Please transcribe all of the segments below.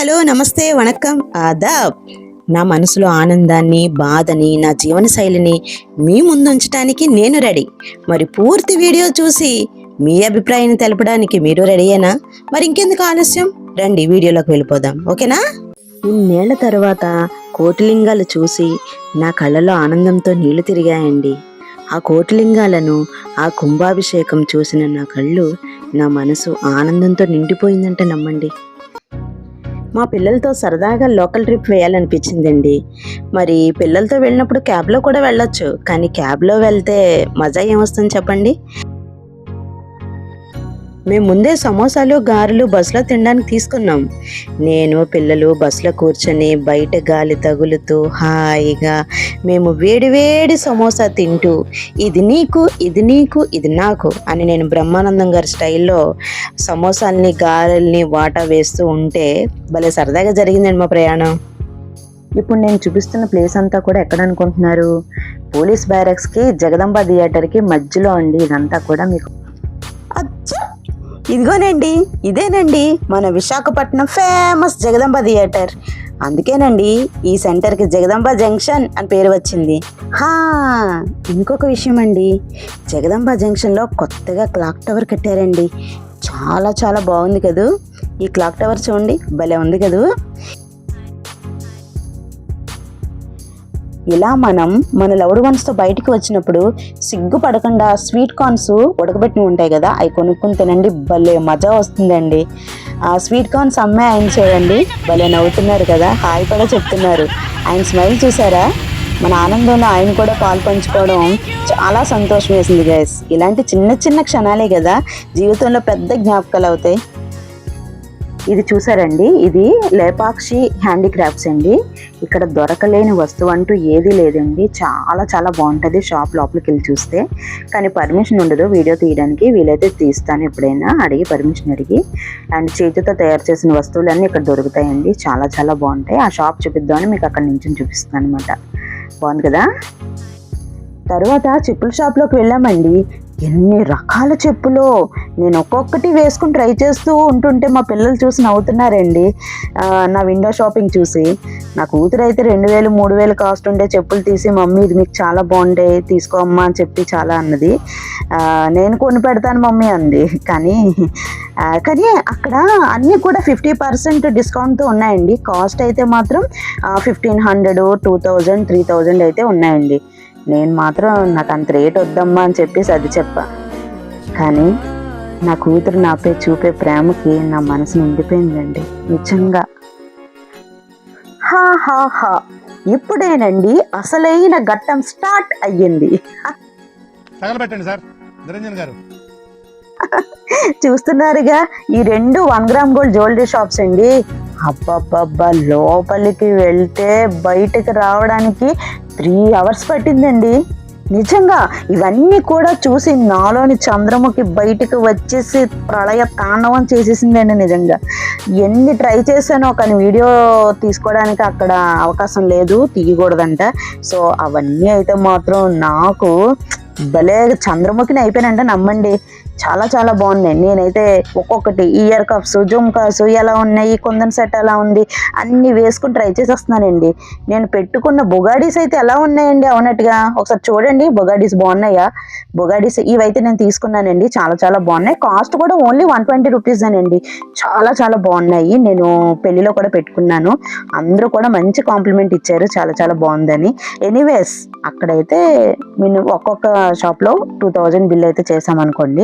Hello నమస్తే వణకం ఆదాబ్. నా మనసులో ఆనందాన్ని, బాధని, నా జీవన శైలిని మీ ముందు ఉంచడానికి నేను రెడీ. మరి పూర్తి వీడియో చూసి మీ అభిప్రాయాన్ని తెలపడానికి మీరు రెడీయేనా? మరి ఇంకెందుకు ఆలస్యం, రండి వీడియోలోకి వెళ్ళిపోదాం. ఓకేనా? ఇన్నేళ్ల తర్వాత కోటిలింగాలు చూసి నా కళ్ళలో ఆనందంతో నీళ్లు తిరిగాయండి. ఆ కోటిలింగాలను, ఆ కుంభాభిషేకం చూసిన నా కళ్ళు, నా మనసు ఆనందంతో నిండిపోయిందంటే నమ్మండి. మా పిల్లలతో సరదాగా లోకల్ ట్రిప్ వేయాలనిపించిందండి. మరి పిల్లలతో వెళ్ళినప్పుడు క్యాబ్లో కూడా వెళ్ళొచ్చు, కానీ క్యాబ్లో వెళ్తే మజా ఏమొస్తుంది చెప్పండి? మేము ముందే సమోసాలు, గారెలు బస్సులో తినడానికి తీసుకున్నాం. నేను, పిల్లలు బస్సులో కూర్చొని బయట గాలి తగులుతూ హాయిగా మేము వేడివేడి సమోసా తింటూ ఇది నీకు, ఇది నీకు, ఇది నాకు అని నేను బ్రహ్మానందం గారి స్టైల్లో సమోసాల్ని, గారెల్ని వాటా వేస్తూ ఉంటే భలే సరదాగా జరిగిందండి మా ప్రయాణం. ఇప్పుడు నేను చూపిస్తున్న ప్లేస్ అంతా కూడా ఎక్కడ అనుకుంటున్నారు? పోలీస్ బ్యారక్స్కి, జగదంబ థియేటర్కి మధ్యలో అండి. ఇదంతా కూడా మీకు ఇదిగోనండి, ఇదేనండి మన విశాఖపట్నం ఫేమస్ జగదంబ థియేటర్. అందుకేనండి ఈ సెంటర్కి జగదంబ జంక్షన్ అని పేరు వచ్చింది. ఇంకొక విషయం అండి, జగదంబ జంక్షన్లో కొత్తగా క్లాక్ టవర్ కట్టారండి. చాలా చాలా బాగుంది కదూ. ఈ క్లాక్ టవర్ చూడండి, భలే ఉంది కదూ. ఇలా మనం మన లవ్డ్ వన్స్తో బయటికి వచ్చినప్పుడు సిగ్గుపడకుండా స్వీట్ కార్న్స్ ఉడకబెట్టి ఉంటాయి కదా, అవి కొనుక్కుని తినండి, భలే మజా వస్తుందండి. ఆ స్వీట్ కార్న్స్ అమ్మే ఆయన చూడండి, భలే నవ్వుతున్నారు కదా, హాయ్ కూడా చెప్తున్నారు. ఆయన స్మైల్ చూసారా? మన ఆనందంలో ఆయన కూడా పాలు పంచుకోవడం చాలా సంతోషం వేసింది గైస్. ఇలాంటి చిన్న చిన్న క్షణాలే కదా జీవితంలో పెద్ద జ్ఞాపకాలు అవుతాయి. ఇది చూసారండి, ఇది లేపాక్షి హ్యాండీక్రాఫ్ట్స్ అండి. ఇక్కడ దొరకలేని వస్తువు అంటూ ఏదీ లేదండి. చాలా చాలా బాగుంటుంది షాప్ లోపలికి వెళ్ళి చూస్తే. కానీ పర్మిషన్ ఉండదు వీడియో తీయడానికి. వీలైతే తీస్తాను ఎప్పుడైనా, అడిగి పర్మిషన్ అడిగి. అండ్ చేతితో తయారు చేసిన వస్తువులన్నీ ఇక్కడ దొరుకుతాయండి. చాలా చాలా బాగుంటాయి. ఆ షాప్ చూపిద్దామని మీకు అక్కడ నుంచి చూపిస్తాను అనమాట. బాగుంది కదా. తర్వాత చెప్పుల షాప్లోకి వెళ్ళామండి. ఎన్ని రకాల చెప్పులు! నేను ఒక్కొక్కటి వేసుకుని ట్రై చేస్తూ ఉంటుంటే మా పిల్లలు చూసి నవ్వుతున్నారండి. నా విండో షాపింగ్ చూసి. నా కూతురు అయితే 2000, 3000 కాస్ట్ ఉండే చెప్పులు తీసి, మమ్మీ ఇది మీకు చాలా బాగుంటాయి తీసుకోమ్మా అని చెప్పి చాలా అన్నది. నేను కొని పెడతాను మమ్మీ అంది. కానీ అక్కడ అన్నీ కూడా 50% డిస్కౌంట్తో ఉన్నాయండి. కాస్ట్ అయితే మాత్రం 1500, 2000, 3000 అయితే ఉన్నాయండి. నేను మాత్రం నాకు అంత రేట్ వద్దమ్మా అని చెప్పేసి అది చెప్పా. కానీ నా కూతురు నాపై చూపే ప్రేమకి నా మనసు నిండిపోయిందండి నిజంగా. హా ఇప్పుడేనండి అసలైన ఘట్టం స్టార్ట్ అయ్యింది. చూస్తున్నారుగా, ఈ 2 1 గ్రామ్ గోల్డ్ జ్యువెలరీ షాప్స్ అండి. అబ్బబ్బబ్బా, లోపలికి వెళ్తే బయటకు రావడానికి 3 hours పట్టిందండి. నిజంగా ఇవన్నీ కూడా చూసి నాలోని చంద్రముఖి బయటకు వచ్చేసి ప్రళయ తాండవం చేసేసిందండి. నిజంగా ఎన్ని ట్రై చేశానో, కానీ వీడియో తీసుకోవడానికి అక్కడ అవకాశం లేదు, తీయకూడదంట. సో అవన్నీ అయితే మాత్రం నాకు భలే చంద్రముఖిని అయిపోయినంటే నమ్మండి. చాలా చాలా బాగున్నాయి. నేనైతే ఒక్కొక్కటి ఇయర్ కప్స్, జుమ్కాస్ ఎలా ఉన్నాయి, కుందన్ సెట్ ఎలా ఉంది అన్నీ వేసుకుని ట్రై చేసేస్తున్నానండి. నేను పెట్టుకున్న బొగాడీస్ అయితే ఎలా ఉన్నాయండి అవునట్టుగా. ఒకసారి చూడండి, బొగాడీస్ బాగున్నాయా? బొగాడీస్ ఇవైతే నేను తీసుకున్నానండి. చాలా చాలా బాగున్నాయి. కాస్ట్ కూడా ఓన్లీ 120 రూపీస్ అండి. చాలా చాలా బాగున్నాయి. నేను పెళ్లిలో కూడా పెట్టుకున్నాను. అందరూ కూడా మంచి కాంప్లిమెంట్ ఇచ్చారు, చాలా చాలా బాగుందని. ఎనీవేస్ అక్కడైతే నేను ఒక్కొక్క షాప్లో 2000 బిల్ అయితే చేసామనుకోండి.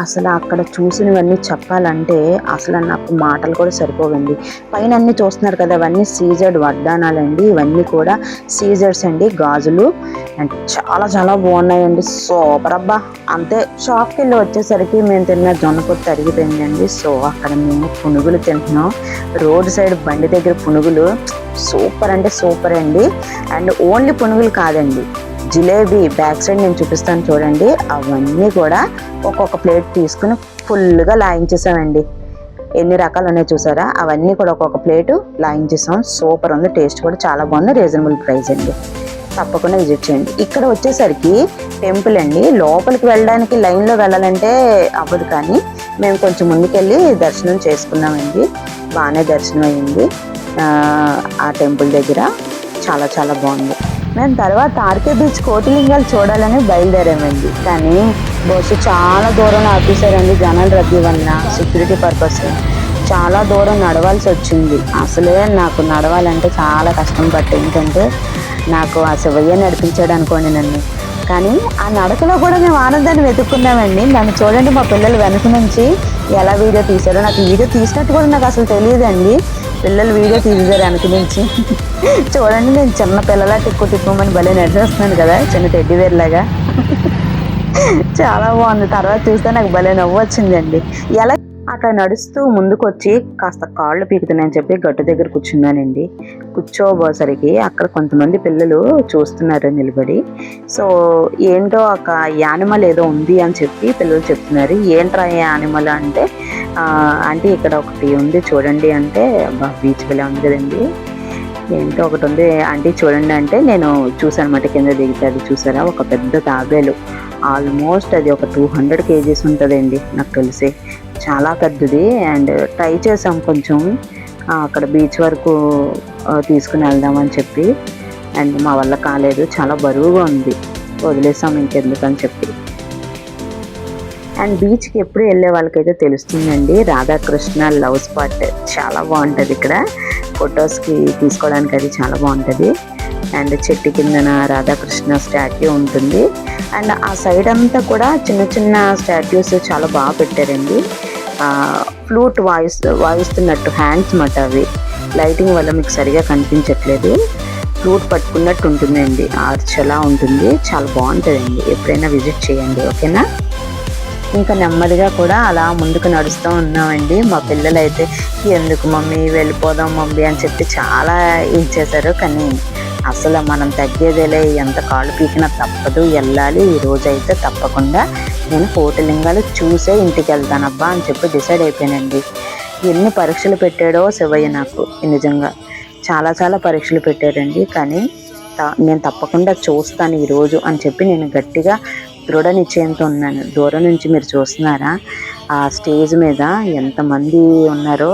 అసలు అక్కడ చూసినవన్నీ చెప్పాలంటే అసలు నాకు మాటలు కూడా సరిపోవండి. పైన అన్నీ చూస్తున్నారు కదా, అవన్నీ సీజర్డ్ వడ్డానాలండి. ఇవన్నీ కూడా సీజర్స్ అండి, గాజులు. అండ్ చాలా చాలా బాగున్నాయండి. సూపర్ అబ్బా. అంతే, షాప్కి వెళ్ళి వచ్చేసరికి మేము తిన్న జొన్న పొట్టు అరిగిపోయిందండి. సో అక్కడ మేము పునుగులు తింటున్నాం. రోడ్ సైడ్ బండి దగ్గర పునుగులు సూపర్ అంటే సూపర్ అండి. అండ్ ఓన్లీ పునుగులు కాదండి, జిలేబీ బ్యాక్ సైడ్ నేను చూపిస్తాను చూడండి. అవన్నీ కూడా ఒక్కొక్క ప్లేట్ తీసుకుని ఫుల్గా లాయించేసామండి. ఎన్ని రకాలు ఉన్నాయో చూసారా? అవన్నీ కూడా ఒక్కొక్క ప్లేటు లాయించేసాం. సూపర్ ఉంది, టేస్ట్ కూడా చాలా బాగుంది, రీజనబుల్ ప్రైస్ అండి. తప్పకుండా విజిట్ చేయండి. ఇక్కడ వచ్చేసరికి టెంపుల్ అండి. లోపలికి వెళ్ళడానికి లైన్లో వెళ్ళాలంటే అవ్వదు, కానీ మేము కొంచెం ముందుకెళ్ళి దర్శనం చేసుకున్నామండి. బాగానే దర్శనం అయింది ఆ టెంపుల్ దగ్గర. చాలా చాలా బాగుంది. మేము తర్వాత ఆర్కే బీచ్ కోటిలింగాలు చూడాలని బయలుదేరామండి. కానీ బస్సు చాలా దూరం ఆపేశారండి. జనాలు రద్దీ వల్ల సెక్యూరిటీ పర్పస్ చాలా దూరం నడవాల్సి వచ్చింది. అసలే నాకు నడవాలంటే చాలా కష్టం పట్టు. ఎందుకంటే నాకు ఆ శివయ్య నడిపించాడు అనుకోండి నన్ను. కానీ ఆ నడకలో కూడా మేము ఆనందాన్ని వెతుక్కున్నామండి. నన్ను చూడండి, మా పిల్లలు వెనక నుంచి ఎలా వీడియో తీశారో. నాకు వీడియో తీసినట్టు కూడా నాకు అసలు తెలియదండి. పిల్లలు వీడియో తీసారు వెనక నుంచి. చూడండి, నేను చిన్న పిల్లలా టిక్కుమని భలే నడిచేస్తున్నాను కదా, చిన్న టెడ్డీవేర్ లాగా. చాలా బాగుంది. తర్వాత చూస్తే నాకు భలే నవ్వు వచ్చిందండి. ఎలా అట్లా నడుస్తూ ముందుకు వచ్చి కాస్త కాళ్ళు పీకుతున్నాయని చెప్పి గట్టు దగ్గర కూర్చున్నానండి. కూర్చోబోసరికి అక్కడ కొంతమంది పిల్లలు చూస్తున్నారు నిలబడి. సో ఏంటో ఒక యానిమల్ ఏదో ఉంది అని చెప్పి పిల్లలు చెప్తున్నారు. ఏంట్రా యానిమల్ అంటే, అంటే ఇక్కడ ఒకటి ఉంది చూడండి అంటే, బీచ్ పిల్ల ఉంది కదండి, ఏంటో ఒకటి ఉంది అంటే చూడండి అంటే నేను చూసాను అన్నమాట. కింద దిగితే అది చూసారా, ఒక పెద్ద తాబేలు. ఆల్మోస్ట్ అది ఒక 200 kgs ఉంటుందండి నాకు తెలిసి. చాలా పెద్దది. అండ్ ట్రై చేసాం కొంచెం అక్కడ బీచ్ వరకు తీసుకుని వెళ్దామని చెప్పి. అండ్ మా వల్ల కాలేదు, చాలా బరువుగా ఉంది, వదిలేసాం ఇంకెందుకని చెప్పి. అండ్ బీచ్కి ఎప్పుడు వెళ్ళే వాళ్ళకైతే తెలుస్తుందండి, రాధాకృష్ణ లవ్ స్పాట్ చాలా బాగుంటుంది ఇక్కడ. ఫొటోస్కి తీసుకోవడానికి అది చాలా బాగుంటుంది. అండ్ చెట్టు కిందన రాధాకృష్ణ స్టాట్యూ ఉంటుంది. అండ్ ఆ సైడ్ అంతా కూడా చిన్న చిన్న స్టాట్యూస్ చాలా బాగా పెట్టారండి. ఫ్లూట్ వాయిస్తున్నట్టు హ్యాండ్స్ మాట అవి. లైటింగ్ వల్ల మీకు సరిగా కనిపించట్లేదు. ఫ్లూట్ పట్టుకున్నట్టు ఉంటుందండి, ఆర్చ్ అలా ఉంటుంది. చాలా బాగుంటుందండి, ఎప్పుడైనా విజిట్ చేయండి, ఓకేనా. ఇంకా నెమ్మదిగా కూడా అలా ముందుకు నడుస్తూ ఉన్నామండి. మా పిల్లలు అయితే ఎందుకు మమ్మీ వెళ్ళిపోదాం మమ్మీ అని చెప్పి చాలా ఇచ్చేశారు. కానీ అసలు మనం తగ్గేదేలే, ఎంత కాళ్ళు పీకినా తప్పదు, వెళ్ళాలి. ఈ రోజు అయితే తప్పకుండా నేను కోటిలింగాలు చూసే ఇంటికి వెళ్తానబ్బా అని చెప్పి డిసైడ్ అయిపోయానండి. ఎన్ని పరీక్షలు పెట్టాడో శివయ్య నాకు, నిజంగా చాలా చాలా పరీక్షలు పెట్టాడండి. కానీ నేను తప్పకుండా చూస్తాను ఈరోజు అని చెప్పి నేను గట్టిగా దృఢ నిశ్చయంతో ఉన్నాను. దూరం నుంచి మీరు చూస్తున్నారా, ఆ స్టేజ్ మీద ఎంతమంది ఉన్నారో,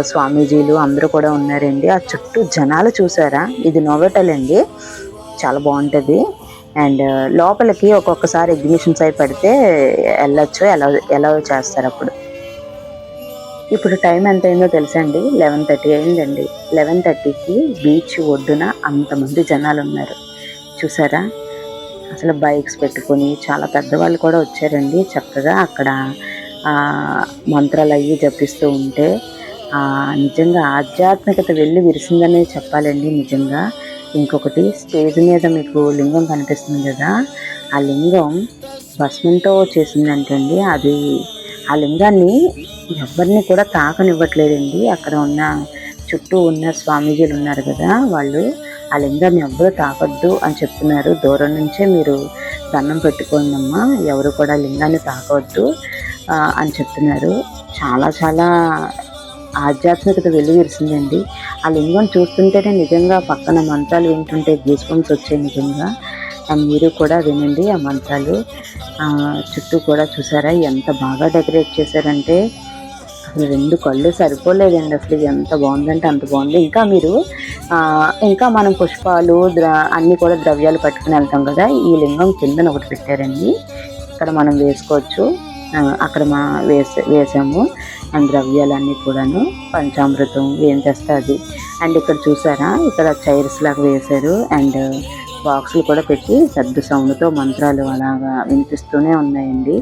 స్వామీజీలు అందరూ కూడా ఉన్నారండి. ఆ చుట్టూ జనాలు చూసారా, ఇది నోవెటల్ అండి, చాలా బాగుంటుంది. అండ్ లోపలికి ఒక్కొక్కసారి ఎగ్జిబిషన్స్ అయి పెడితే వెళ్ళొచ్చు, ఎలా చేస్తారు అప్పుడు. ఇప్పుడు టైం ఎంత అయిందో తెలుసా అండి, 11:30 అయిందండి. 11:30కి బీచ్ ఒడ్డున అంతమంది జనాలు ఉన్నారు చూసారా. అసలు బైక్స్ పెట్టుకొని చాలా పెద్దవాళ్ళు కూడా వచ్చారండి. చక్కగా అక్కడ మంత్రాలు అయ్యి జపిస్తూ ఉంటే నిజంగా ఆధ్యాత్మికత వెళ్ళి విరిసిందనే చెప్పాలండి నిజంగా. ఇంకొకటి, స్టేజ్ మీద మీకు లింగం కనిపిస్తుంది కదా, ఆ లింగం భస్మంతో చేసిందంటండి. అది ఆ లింగాన్ని ఎవరిని కూడా తాకనివ్వట్లేదండి. అక్కడ ఉన్న చుట్టూ ఉన్న స్వామీజీలు ఉన్నారు కదా, వాళ్ళు ఆ లింగాన్ని ఎవ్వరూ తాకొద్దు అని చెప్తున్నారు. దూరం నుంచే మీరు దండం పెట్టుకోండి అమ్మా, ఎవరు కూడా లింగాన్ని తాకవద్దు అని చెప్తున్నారు. చాలా చాలా ఆధ్యాత్మికత వెలువరిసిందండి. ఆ లింగం చూస్తుంటేనే నిజంగా పక్కన మంత్రాలు వింటుంటే గూస్ బంప్స్ వచ్చాయి నిజంగా. మీరు కూడా వినండి ఆ మంత్రాలు. చుట్టూ కూడా చూసారా ఎంత బాగా డెకరేట్ చేశారంటే అసలు 2 కళ్ళు సరిపోలేదండి. అసలు ఎంత బాగుందంటే అంత బాగుంది. ఇంకా మనం పుష్పాలు అన్నీ కూడా ద్రవ్యాలు పట్టుకుని వెళ్తాం కదా, ఈ లింగం కిందన ఒకటి పెట్టారండి, ఇక్కడ మనం వేసుకోవచ్చు. అక్కడ వేసాము. అండ్ ద్రవ్యాలన్నీ కూడాను, పంచామృతం ఏం చేస్తే అది. అండ్ ఇక్కడ చూసారా, ఇక్కడ చైర్స్ లాగా వేశారు. అండ్ బాక్సులు కూడా పెట్టి పెద్ద సౌండ్తో మంత్రాలు అలాగా వినిపిస్తూనే ఉన్నాయండి.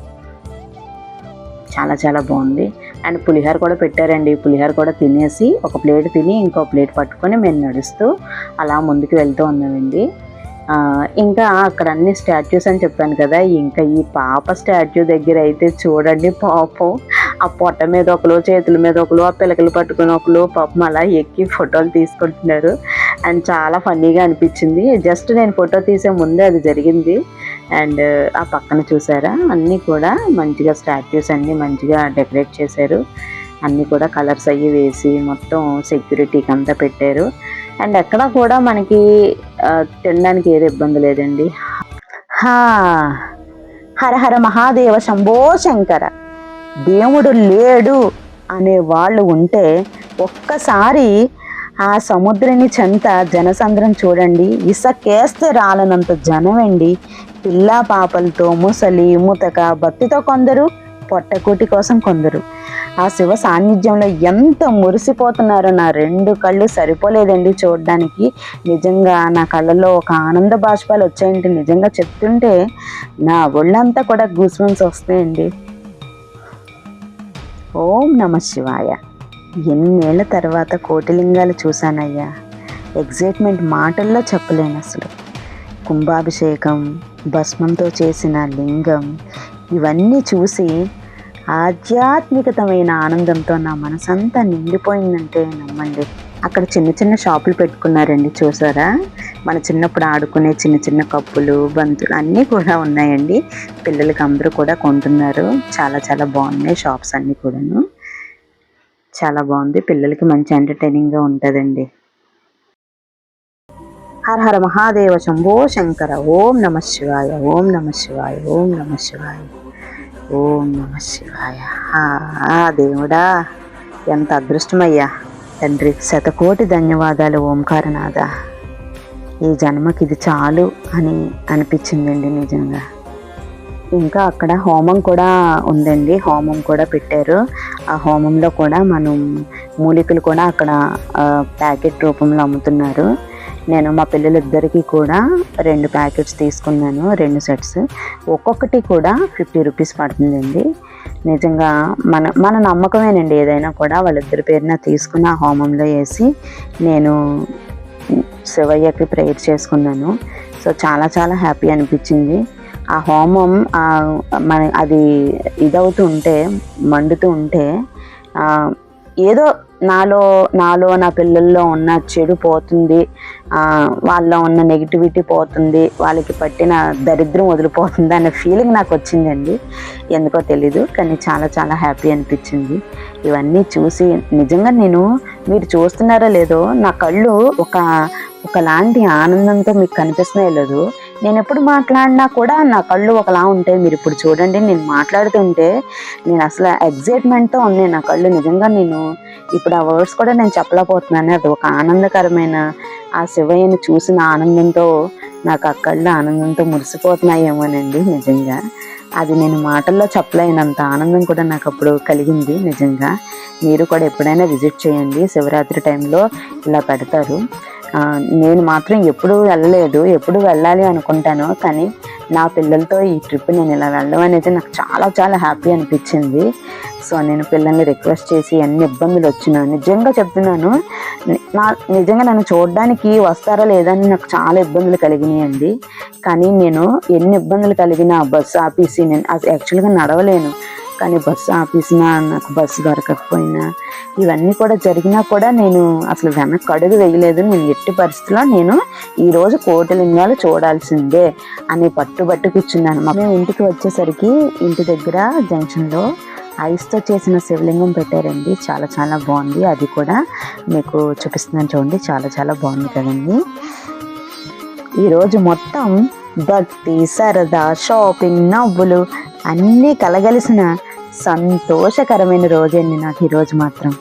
చాలా చాలా బాగుంది. అండ్ పులిహోర కూడా పెట్టారండి. పులిహోర కూడా తినేసి ఒక ప్లేట్ తిని ఇంకో ప్లేట్ పట్టుకొని మేము నడుస్తూ అలా ముందుకు వెళ్తూ ఉన్నామండి. ఇంకా అక్కడ అన్ని స్టాచ్యూస్ అని చెప్పాను కదా, ఇంకా ఈ పాప స్టాచ్యూ దగ్గర అయితే చూడండి, పాపం ఆ పొట్ట మీద ఒకరు, చేతుల మీద ఒకరు, ఆ పిలకలు పట్టుకుని ఒకరు పాపం అలా ఎక్కి ఫోటోలు తీసుకుంటున్నారు. అండ్ చాలా ఫన్నీగా అనిపించింది. జస్ట్ నేను ఫోటో తీసే ముందే అది జరిగింది. అండ్ ఆ పక్కన చూసారా, అన్నీ కూడా మంచిగా స్టాచ్యూస్ అన్నీ మంచిగా డెకరేట్ చేశారు. అన్నీ కూడా కలర్స్ అయ్యి వేసి మొత్తం సెక్యూరిటీకి అంతా పెట్టారు. అండ్ ఎక్కడ కూడా మనకి తినడానికి ఏది ఇబ్బంది లేదండి. హర హర మహాదేవ శంభో శంకర. దేవుడు లేడు అనే వాళ్ళు ఉంటే ఒక్కసారి ఆ సముద్రాన్ని చెంత జనసంద్రం చూడండి. ఇసకేస్తే రాలనంత జనం అండి. పిల్ల పాపలతో, ముసలి ముతక, భక్తితో కొందరు, పొట్టకూటి కోసం కొందరు. ఆ శివ సాన్నిధ్యంలో ఎంత మురిసిపోతున్నారో నా 2 కళ్ళు సరిపోలేదండి చూడడానికి. నిజంగా నా కళ్ళల్లో ఒక ఆనంద బాష్పాలు వచ్చాయంటే నిజంగా చెప్తుంటే నా ఒళ్ళంతా కూడా గూస్బంప్స్ వస్తాయండి. ఓం నమ శివాయ. ఎన్నేళ్ల తర్వాత కోటిలింగాలు చూశానయ్యా. ఎగ్జైట్మెంట్ మాటల్లో చెప్పలేను అసలు. కుంభాభిషేకం, భస్మంతో చేసిన లింగం, ఇవన్నీ చూసి ఆధ్యాత్మికతమైన ఆనందంతో నా మనసంతా నిండిపోయిందంటే నమ్మండి. అక్కడ చిన్న చిన్న షాపులు పెట్టుకున్నారండి, చూసారా? మన చిన్నప్పుడు ఆడుకునే చిన్న చిన్న కప్పులు, బంతులు అన్నీ కూడా ఉన్నాయండి. పిల్లలకి అందరూ కూడా కొంటున్నారు. చాలా చాలా బాగున్నాయి షాప్స్ అన్నీ కూడాను. చాలా బాగుంది. పిల్లలకి మంచి ఎంటర్టైనింగ్గా ఉంటుందండి. హర హర మహాదేవ శంభో శంకర. ఓం నమ శివాయ, ఓం నమ శివాయ, ఓం నమ శివాయ, ఓం నమ శివాయ. దేవుడా, ఎంత అదృష్టమయ్యా తండ్రి. శతకోటి ధన్యవాదాలు ఓంకారనాథ. ఈ జన్మకి ఇది చాలు అని అనిపించిందండి నిజంగా. ఇంకా అక్కడ హోమం కూడా ఉందండి, హోమం కూడా పెట్టారు. ఆ హోమంలో కూడా మనం మూలికలు కూడా అక్కడ ప్యాకెట్ రూపంలో అమ్ముతున్నారు. నేను మా పిల్లలిద్దరికీ కూడా 2 ప్యాకెట్స్ తీసుకున్నాను, 2 సెట్స్. ఒక్కొక్కటి కూడా 50 రూపీస్ పడుతుందండి. నిజంగా మన నమ్మకమేనండి ఏదైనా కూడా. వాళ్ళిద్దరి పేరున తీసుకుని ఆ హోమంలో వేసి నేను శివయ్యకి ప్రేయర్ చేసుకున్నాను. సో చాలా చాలా హ్యాపీ అనిపించింది. ఆ హోమం అది ఇదవుతూ ఉంటే, మండుతూ ఉంటే ఏదో నాలో నా పిల్లల్లో ఉన్న చెడు పోతుంది, వాళ్ళలో ఉన్న నెగిటివిటీ పోతుంది, వాళ్ళకి పట్టిన దరిద్రం వదిలిపోతుంది అనే ఫీలింగ్ నాకు వచ్చిందండి. ఎందుకో తెలీదు, కానీ చాలా చాలా హ్యాపీ అనిపించింది. ఇవన్నీ చూసి నిజంగా మీరు చూస్తున్నారో లేదో, నా కళ్ళు ఒకలాంటి ఆనందంతో మీకు కనిపిస్తున్నాయో లేదో. నేను ఎప్పుడు మాట్లాడినా కూడా నా కళ్ళు ఒకలా ఉంటాయి. మీరు ఇప్పుడు చూడండి, నేను మాట్లాడుతుంటే నేను అసలు ఎగ్జైట్మెంట్తో ఉన్నాయి నా కళ్ళు. నిజంగా ఇప్పుడు ఆ వర్డ్స్ కూడా నేను చెప్పలేకపోతున్నాను. అది ఒక ఆనందకరమైన ఆ శివయ్యని చూసిన ఆనందంతో నాకు ఆ కళ్ళు ఆనందంతో మురిసిపోతున్నాయేమోనండి. నిజంగా అది నేను మాటల్లో చెప్పలేనంత ఆనందం కూడా నాకు అప్పుడు కలిగింది. నిజంగా మీరు కూడా ఎప్పుడైనా విజిట్ చేయండి. శివరాత్రి టైంలో ఇలా పెడతారు. నేను మాత్రం ఎప్పుడు వెళ్ళలేదు, ఎప్పుడు వెళ్ళాలి అనుకుంటాను. కానీ నా పిల్లలతో ఈ ట్రిప్ నేను ఇలా వెళ్ళడం అనేది నాకు చాలా చాలా హ్యాపీ అనిపించింది. సో నేను పిల్లల్ని రిక్వెస్ట్ చేసి ఎన్ని ఇబ్బందులు వచ్చినా, నిజంగా చెప్తున్నాను, నిజంగా నన్ను చూడడానికి వస్తారా లేదా అని నాకు చాలా ఇబ్బందులు కలిగినాయండి. కానీ నేను ఎన్ని ఇబ్బందులు కలిగినా బస్సు ఆపేసి, నేను యాక్చువల్గా నడవలేను, కానీ బస్సు ఆపేసినా, నాకు బస్సు దొరకకపోయినా, ఇవన్నీ కూడా జరిగినా కూడా నేను అసలు వెనక్కి అడుగు వేయలేదు. నేను ఎట్టి పరిస్థితిలో నేను ఈరోజు కోటిలింగాలు చూడాల్సిందే అని పట్టుబట్టు కూర్చున్నాను. మేము ఇంటికి వచ్చేసరికి ఇంటి దగ్గర జంక్షన్లో ఐస్తో చేసిన శివలింగం పెట్టారండి. చాలా చాలా బాగుంది. అది కూడా మీకు చూపిస్తున్నాను చూడండి. చాలా చాలా బాగుంది కదండి. ఈరోజు మొత్తం భక్తి, సరదా, షాపింగ్, నవ్వులు అన్నీ కలగలిసిన సంతోషకరమైన రోజండి నాకు ఈరోజు మాత్రం.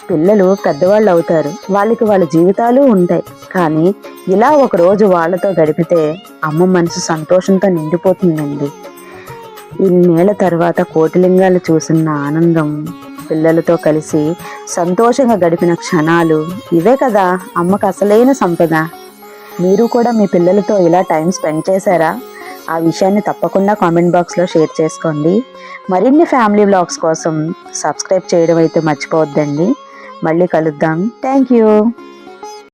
పిల్లలు పెద్దవాళ్ళు అవుతారు, వాళ్ళ జీవితాలు ఉంటాయి. కానీ ఇలా ఒక రోజు వాళ్ళతో గడిపితే అమ్మ మనసు సంతోషంతో నిండిపోతుందండి. ఇన్నేళ్ల తర్వాత కోటిలింగాలు చూసిన ఆనందం, పిల్లలతో కలిసి సంతోషంగా గడిపిన క్షణాలు, ఇవే కదా అమ్మకు అసలైన సంపద. మీరు కూడా మీ పిల్లలతో ఇలా టైం స్పెండ్ చేశారా? ఆ విషయాన్ని తప్పకుండా కామెంట్ బాక్స్లో షేర్ చేసుకోండి. మరిన్ని ఫ్యామిలీ వ్లాగ్స్ కోసం సబ్స్క్రైబ్ చేయడం అయితే మర్చిపోవద్దండి. మళ్ళీ కలుద్దాం. Thank you.